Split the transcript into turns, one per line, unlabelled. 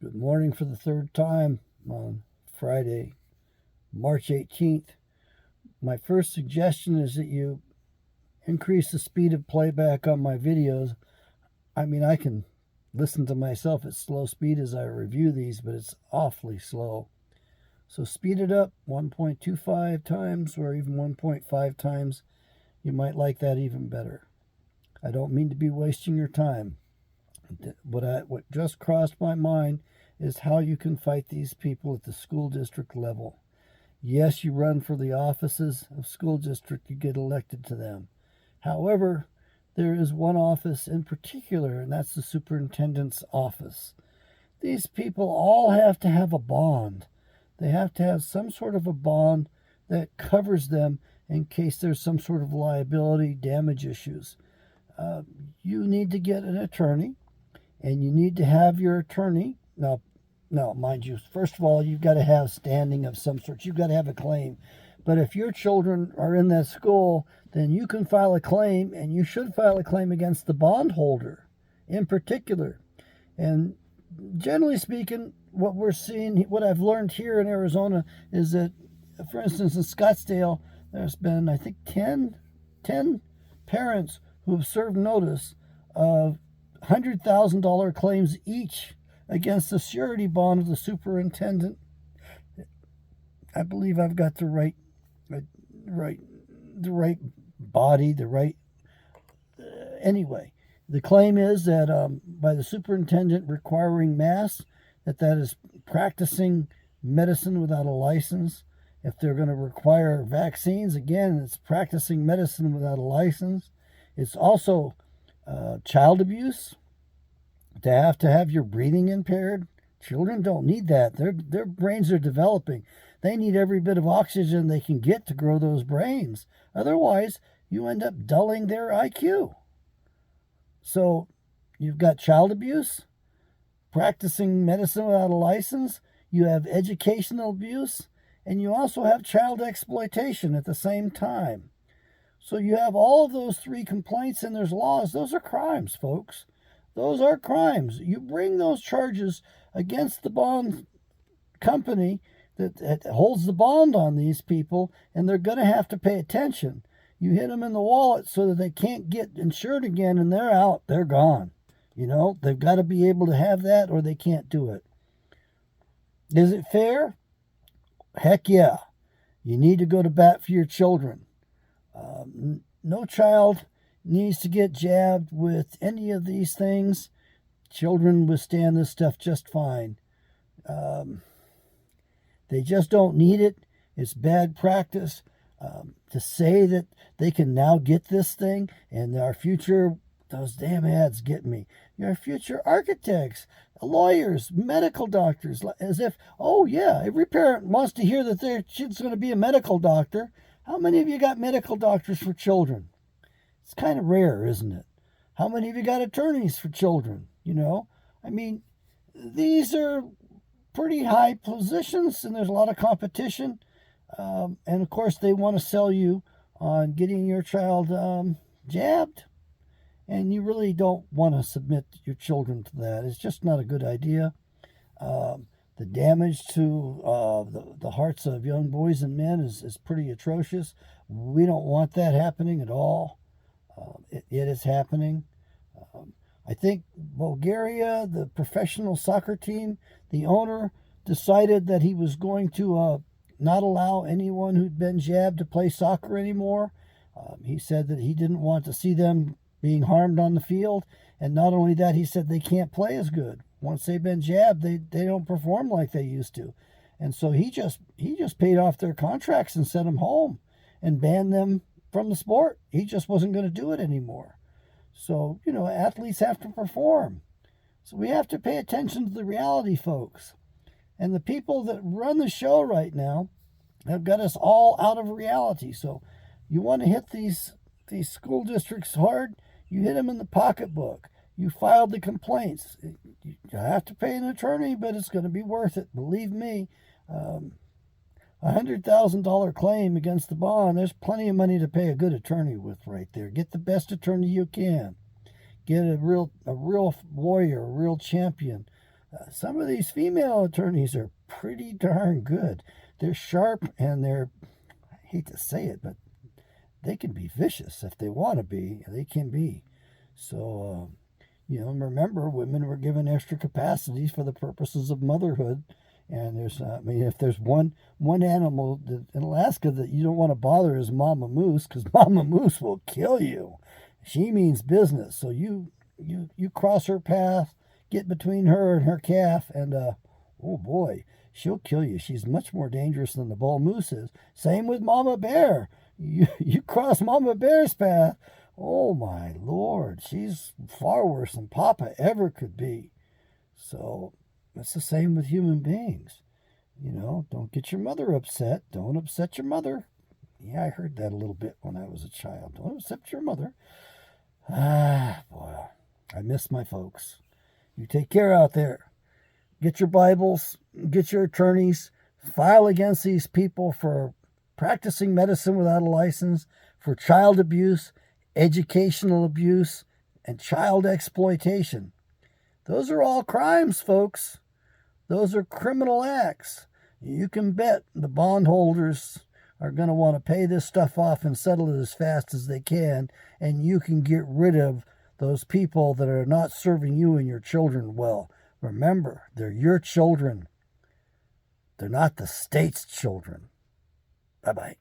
Good morning for the third time on Friday, March 18th. My first suggestion is that you increase the speed of playback on my videos. I can listen to myself at slow speed as I review these, but it's awfully slow. So speed it up 1.25 times or even 1.5 times. You might like that even better. I don't mean to be wasting your time. What just crossed my mind is how you can fight these people at the school district level. Yes, you run for the offices of school district, you get elected to them. However, there is one office in particular, and that's the superintendent's office. These people all have to have a bond. They have to have some sort of a bond that covers them in case there's some sort of liability damage issues. You need to get an attorney, and you need to have your attorney. Now, mind you, first of all, you've got to have standing of some sort. You've got to have a claim. But if your children are in that school, then you can file a claim, and you should file a claim against the bondholder in particular. And generally speaking, what we're seeing, what I've learned here in Arizona is that, for instance, in Scottsdale, there's been, I think, 10 parents who have served notice of $100,000 claims each against the surety bond of the superintendent. I believe I've got the right body, the right. Anyway, the claim is that by the superintendent requiring masks, that is practicing medicine without a license. If they're going to require vaccines, again, it's practicing medicine without a license. It's also child abuse. To have your breathing impaired. Children don't need that. Their brains are developing. They need every bit of oxygen they can get to grow those brains. Otherwise, you end up dulling their IQ. So you've got child abuse, practicing medicine without a license, you have educational abuse, and you also have child exploitation at the same time. So you have all of those three complaints, and there's laws. Those are crimes, folks. Those are crimes. You bring those charges against the bond company that holds the bond on these people, and they're going to have to pay attention. You hit them in the wallet so that they can't get insured again, and they're out. They're gone. They've got to be able to have that, or they can't do it. Is it fair? Heck yeah. You need to go to bat for your children. No child needs to get jabbed with any of these things. Children withstand this stuff just fine. They just don't need it. It's bad practice. To say that they can now get this thing and our future, those damn ads get me. Your future architects, lawyers, medical doctors, as if, oh yeah, every parent wants to hear that their kid's going to be a medical doctor. How many of you got medical doctors for children? It's kind of rare, isn't it? How many of you got attorneys for children? These are pretty high positions, and there's a lot of competition. And of course, they want to sell you on getting your child jabbed. And you really don't want to submit your children to that. It's just not a good idea. The damage to the hearts of young boys and men is pretty atrocious. We don't want that happening at all. It is happening. I think Bulgaria, the professional soccer team, the owner decided that he was going to not allow anyone who'd been jabbed to play soccer anymore. He said that he didn't want to see them being harmed on the field. And not only that, he said they can't play as good. Once they've been jabbed, they don't perform like they used to. And so he just paid off their contracts and sent them home and banned them from the sport. He just wasn't going to do it anymore. So, athletes have to perform. So we have to pay attention to the reality, folks. And the people that run the show right now have got us all out of reality. So you want to hit these school districts hard, you hit them in the pocketbook. You filed the complaints. You have to pay an attorney, but it's going to be worth it. Believe me. $100,000 claim against the bond, there's plenty of money to pay a good attorney with right there. Get the best attorney you can. Get a real warrior, a real champion. Some of these female attorneys are pretty darn good. They're sharp and they're, I hate to say it, but they can be vicious if they want to be. They can be. So, remember, women were given extra capacities for the purposes of motherhood. And if there's one animal in Alaska that you don't want to bother is Mama Moose, because Mama Moose will kill you. She means business. So you cross her path, get between her and her calf, and oh boy, she'll kill you. She's much more dangerous than the bull moose is. Same with Mama Bear. You cross Mama Bear's path, oh my Lord, she's far worse than Papa ever could be. So it's the same with human beings. Don't get your mother upset. Don't upset your mother. Yeah, I heard that a little bit when I was a child. Don't upset your mother. Ah, boy, I miss my folks. You take care out there. Get your Bibles, get your attorneys, file against these people for practicing medicine without a license, for child abuse, educational abuse, and child exploitation. Those are all crimes, folks. Those are criminal acts. You can bet the bondholders are going to want to pay this stuff off and settle it as fast as they can, and you can get rid of those people that are not serving you and your children well. Remember, they're your children. They're not the state's children. Bye-bye.